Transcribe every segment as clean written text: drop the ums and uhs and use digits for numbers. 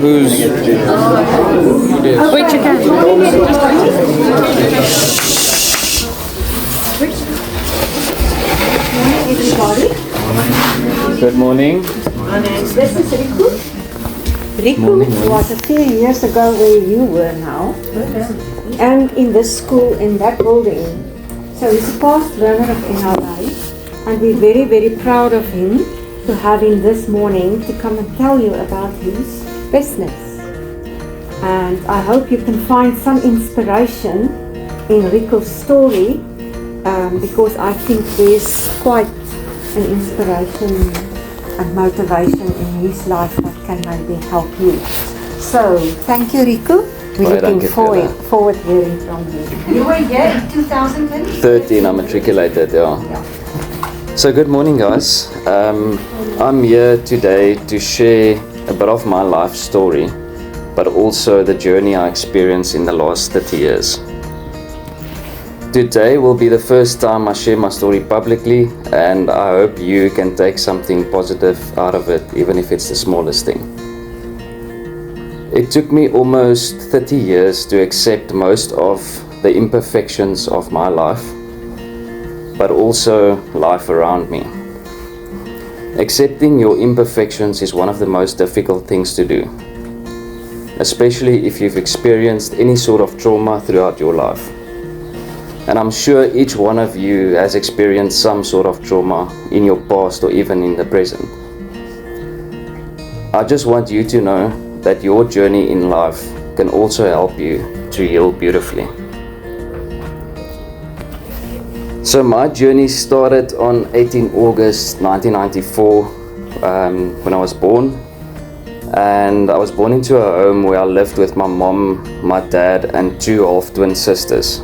who's... Wait, you can. Good morning. This is Riku. Riku was a few years ago where you were now, and in this school, in that building. So he's a past runner of NRA, and we're very, very proud of him to have him this morning to come and tell you about his business. And I hope you can find some inspiration in Riku's story, because I think there's quite an inspiration and motivation in his life that can maybe help you. So, thank you, Riku. We're looking forward hearing from you. You were here in 2013? I matriculated, yeah. So good morning, guys. I'm here today to share a bit of my life story, but also the journey I experienced in the last 30 years. Today will be the first time I share my story publicly, and I hope you can take something positive out of it, even if it's the smallest thing. It took me almost 30 years to accept most of the imperfections of my life, but also life around me. Accepting your imperfections is one of the most difficult things to do, especially if you've experienced any sort of trauma throughout your life. And I'm sure each one of you has experienced some sort of trauma in your past or even in the present. I just want you to know that your journey in life can also help you to heal beautifully. So my journey started on 18 August 1994 when I was born. And I was born into a home where I lived with my mom, my dad and two half-twin sisters.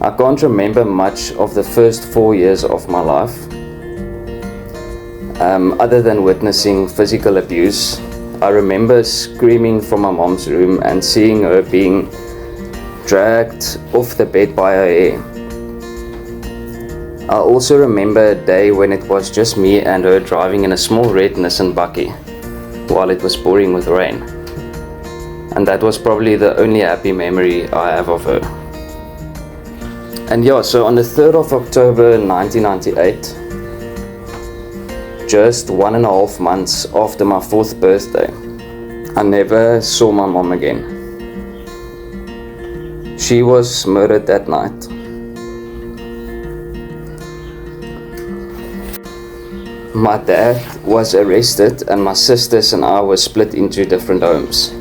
I can't remember much of the first 4 years of my life, other than witnessing physical abuse. I remember screaming from my mom's room and seeing her being dragged off the bed by her hair. I also remember a day when it was just me and her driving in a small red Nissan Bakkie while it was pouring with rain. And that was probably the only happy memory I have of her. And yeah, so on the 3rd of October 1998, just 1.5 months after my 4th birthday, I never saw my mom again. She was murdered that night. My dad was arrested and my sisters and I were split into different homes.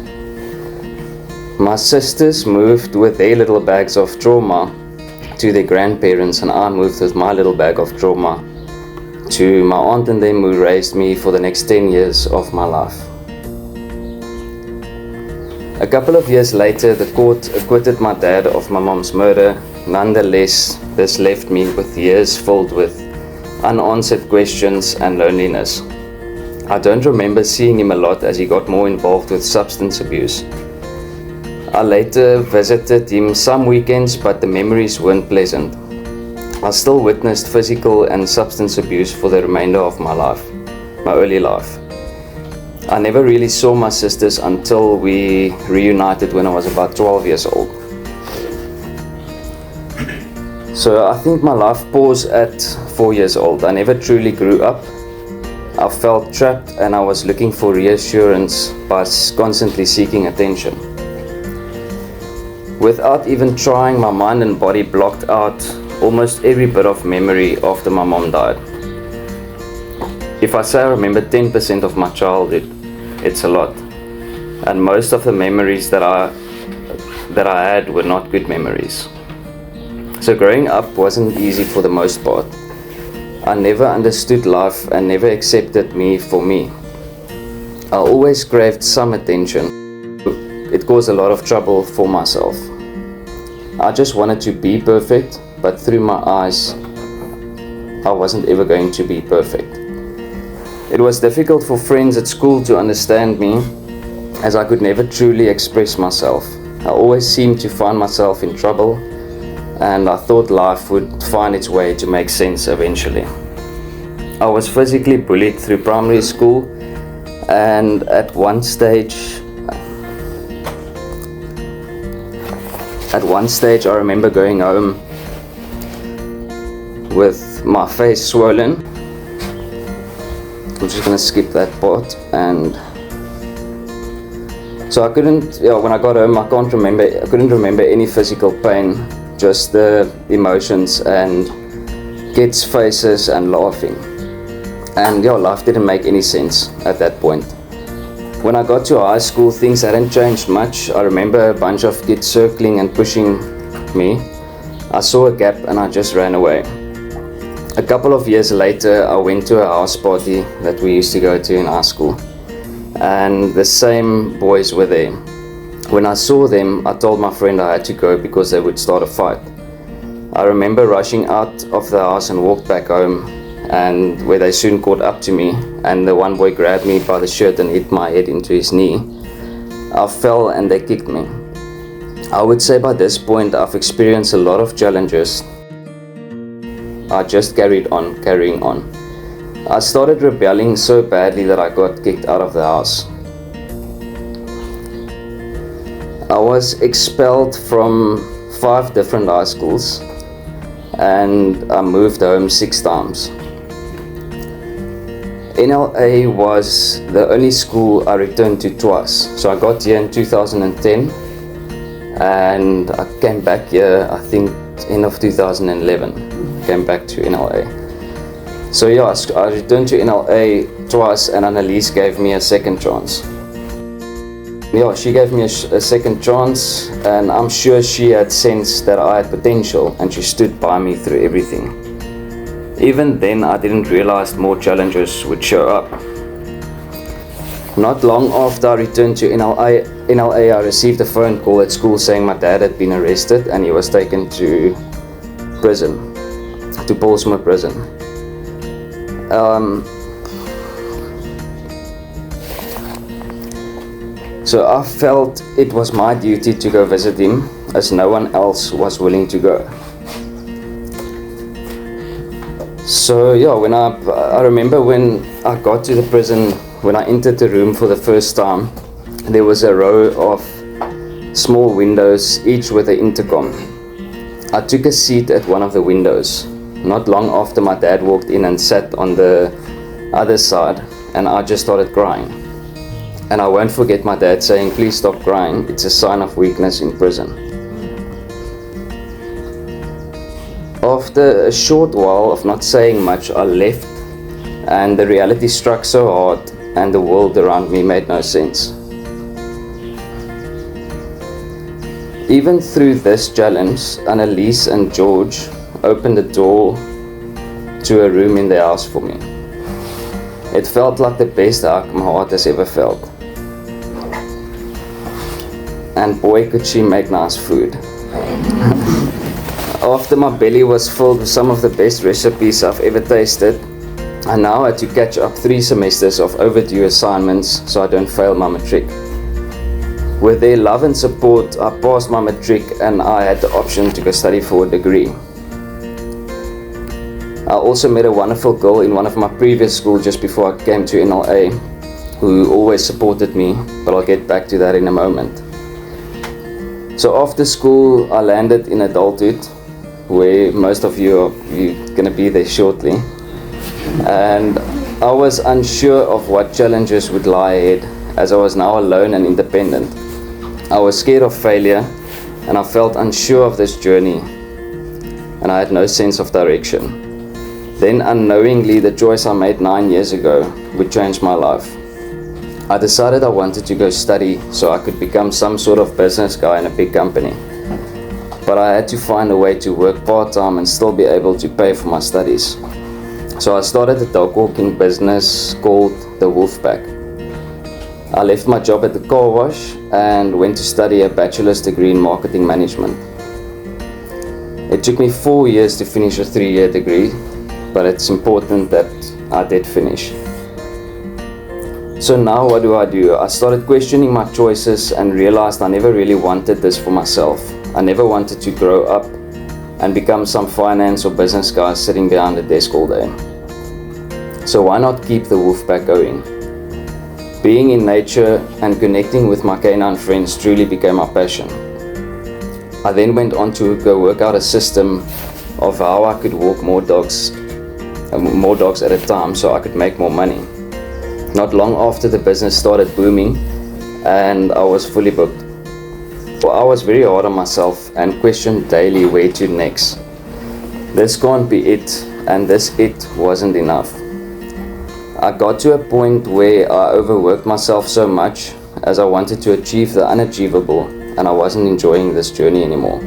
My sisters moved with their little bags of trauma to their grandparents, and I moved with my little bag of trauma to my aunt and them, who raised me for the next 10 years of my life. A couple of years later, the court acquitted my dad of my mom's murder. Nonetheless, this left me with years filled with unanswered questions and loneliness. I don't remember seeing him a lot as he got more involved with substance abuse. I later visited him some weekends, but the memories weren't pleasant. I still witnessed physical and substance abuse for the remainder of my life, my early life. I never really saw my sisters until we reunited when I was about 12 years old. So I think my life paused at 4 years old. I never truly grew up. I felt trapped and I was looking for reassurance by constantly seeking attention. Without even trying, my mind and body blocked out almost every bit of memory after my mom died. If I say I remember 10% of my childhood, it's a lot. And most of the memories that I had were not good memories. So growing up wasn't easy for the most part. I never understood life and never accepted me for me. I always craved some attention. It caused a lot of trouble for myself. I just wanted to be perfect, but through my eyes, I wasn't ever going to be perfect. It was difficult for friends at school to understand me, as I could never truly express myself. I always seemed to find myself in trouble, and I thought life would find its way to make sense eventually. I was physically bullied through primary school, And at one stage I remember going home with my face swollen. I'm just gonna skip that part. And so I couldn't, when I got home, I couldn't remember any physical pain, just the emotions and kids' faces and laughing. And life didn't make any sense at that point. When I got to high school, things hadn't changed much. I remember a bunch of kids circling and pushing me. I saw a gap and I just ran away. A couple of years later, I went to a house party that we used to go to in high school. And the same boys were there. When I saw them, I told my friend I had to go because they would start a fight. I remember rushing out of the house and walked back home, and where they soon caught up to me, and the one boy grabbed me by the shirt and hit my head into his knee. I fell and they kicked me. I would say by this point I've experienced a lot of challenges. I just carrying on. I started rebelling so badly that I got kicked out of the house. I was expelled from 5 different high schools, and I moved home 6 times. NLA was the only school I returned to twice. So I got here in 2010 and I came back here, I think, end of 2011. Came back to NLA. So I returned to NLA twice, and Annalise gave me a second chance. She gave me a second chance, and I'm sure she had sensed that I had potential, and she stood by me through everything. Even then, I didn't realize more challenges would show up. Not long after I returned to NLA, I received a phone call at school saying my dad had been arrested and he was taken to prison, to Pollsmoor prison. So I felt it was my duty to go visit him, as no one else was willing to go. So when I remember when I got to the prison, when I entered the room for the first time, there was a row of small windows, each with an intercom. I took a seat at one of the windows. Not long after, my dad walked in and sat on the other side, and I just started crying. And I won't forget my dad saying, "Please stop crying, it's a sign of weakness in prison." After a short while of not saying much, I left, and the reality struck so hard and the world around me made no sense. Even through this challenge, Annalise and George opened the door to a room in their house for me. It felt like the best hug my heart has ever felt. And boy, could she make nice food. After my belly was filled with some of the best recipes I've ever tasted, I now had to catch up 3 semesters of overdue assignments so I don't fail my matric. With their love and support, I passed my matric and I had the option to go study for a degree. I also met a wonderful girl in one of my previous schools just before I came to NLA, who always supported me, but I'll get back to that in a moment. So after school, I landed in adulthood, where most of you are going to be there shortly. And I was unsure of what challenges would lie ahead, as I was now alone and independent. I was scared of failure, and I felt unsure of this journey, and I had no sense of direction. Then unknowingly, the choice I made 9 years ago would change my life. I decided I wanted to go study so I could become some sort of business guy in a big company. But I had to find a way to work part-time and still be able to pay for my studies. So I started a dog walking business called The Wolfpack. I left my job at the car wash and went to study a bachelor's degree in marketing management. It took me 4 years to finish a 3-year degree, but it's important that I did finish. So now what do? I started questioning my choices and realized I never really wanted this for myself. I never wanted to grow up and become some finance or business guy sitting behind a desk all day. So why not keep the Wolfpack going? Being in nature and connecting with my canine friends truly became my passion. I then went on to go work out a system of how I could walk more dogs at a time so I could make more money. Not long after, the business started booming and I was fully booked. Well, I was very hard on myself and questioned daily where to next. This can't be it, and this it wasn't enough. I got to a point where I overworked myself so much as I wanted to achieve the unachievable, and I wasn't enjoying this journey anymore.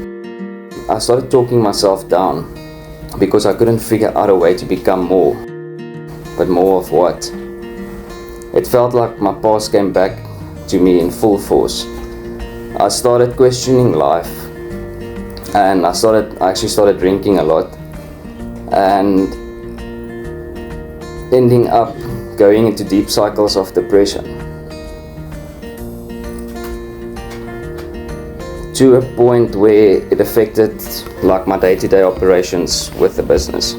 I started talking myself down because I couldn't figure out a way to become more. But more of what? It felt like my past came back to me in full force. I started questioning life, and I actually started drinking a lot and ending up going into deep cycles of depression, to a point where it affected like my day-to-day operations with the business.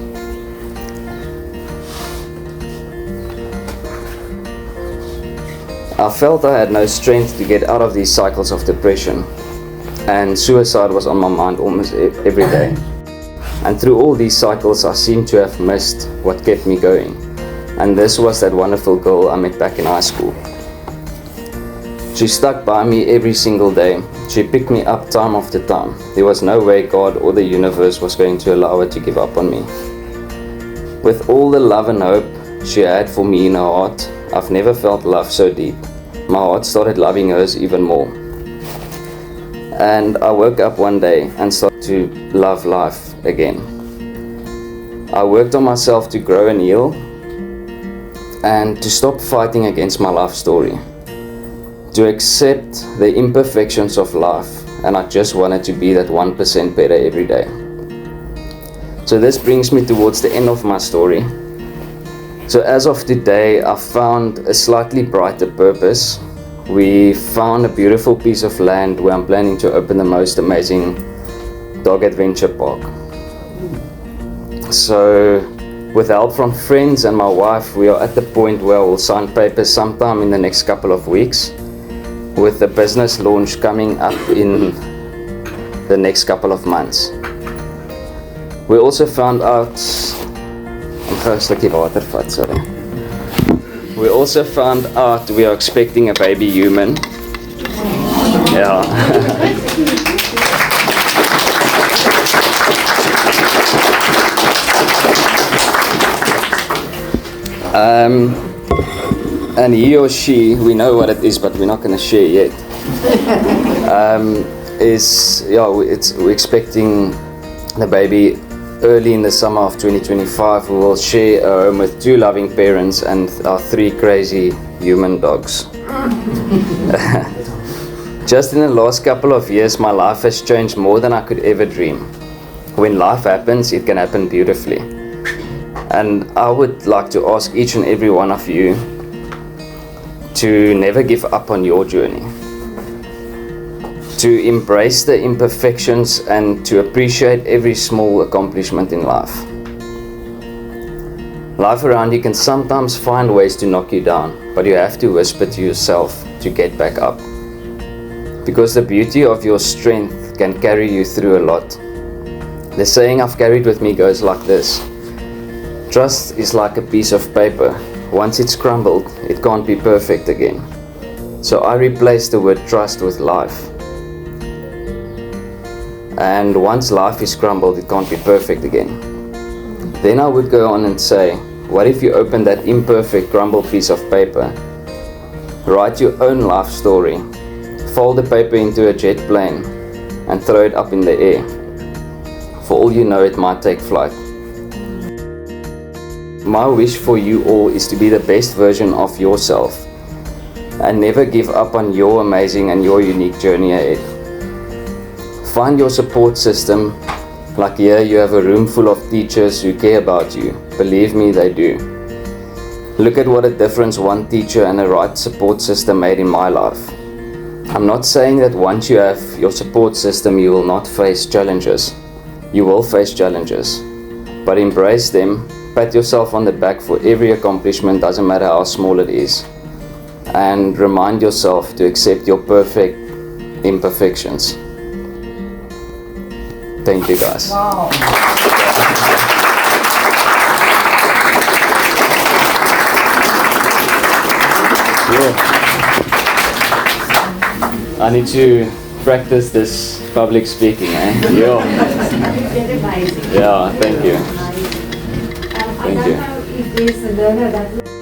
I felt I had no strength to get out of these cycles of depression, and suicide was on my mind almost every day. And through all these cycles, I seemed to have missed what kept me going. And this was that wonderful girl I met back in high school. She stuck by me every single day. She picked me up time after time. There was no way God or the universe was going to allow her to give up on me. With all the love and hope she had for me in her heart, I've never felt love so deep. My heart started loving hers even more. And I woke up one day and started to love life again. I worked on myself to grow and heal, and to stop fighting against my life story, to accept the imperfections of life, and I just wanted to be that 1% better every day. So this brings me towards the end of my story. So as of today, I found a slightly brighter purpose. We found a beautiful piece of land where I'm planning to open the most amazing dog adventure park. So with help from friends and my wife, we are at the point where we'll sign papers sometime in the next couple of weeks, with the business launch coming up in the next couple of months. We also found out, we also found out we are expecting a baby human. Yeah. And he or she, we know what it is, but we're not going to share yet. We're expecting the baby early in the summer of 2025. We will share a home with 2 loving parents and our 3 crazy human dogs. Just in the last couple of years, my life has changed more than I could ever dream. When life happens, it can happen beautifully. And I would like to ask each and every one of you to never give up on your journey, to embrace the imperfections and to appreciate every small accomplishment in life. Life around you can sometimes find ways to knock you down, but you have to whisper to yourself to get back up. Because the beauty of your strength can carry you through a lot. The saying I've carried with me goes like this: trust is like a piece of paper. Once it's crumbled, it can't be perfect again. So I replaced the word trust with life. And once life is crumbled, it can't be perfect again. Then I would go on and say, what if you open that imperfect crumbled piece of paper, write your own life story, fold the paper into a jet plane and throw it up in the air. For all you know, it might take flight. My wish for you all is to be the best version of yourself and never give up on your amazing and your unique journey ahead. Find your support system. Like here, you have a room full of teachers who care about you. Believe me, they do. Look at what a difference one teacher and a right support system made in my life. I'm not saying that once you have your support system, you will not face challenges. You will face challenges, but embrace them. Pat yourself on the back for every accomplishment, doesn't matter how small it is. and remind yourself to accept your perfect imperfections. Thank you, guys. Wow. Yeah. I need to practice this public speaking, eh? Yeah. Amazing. Yeah, thank you. I Thank don't you. know if there's a learner that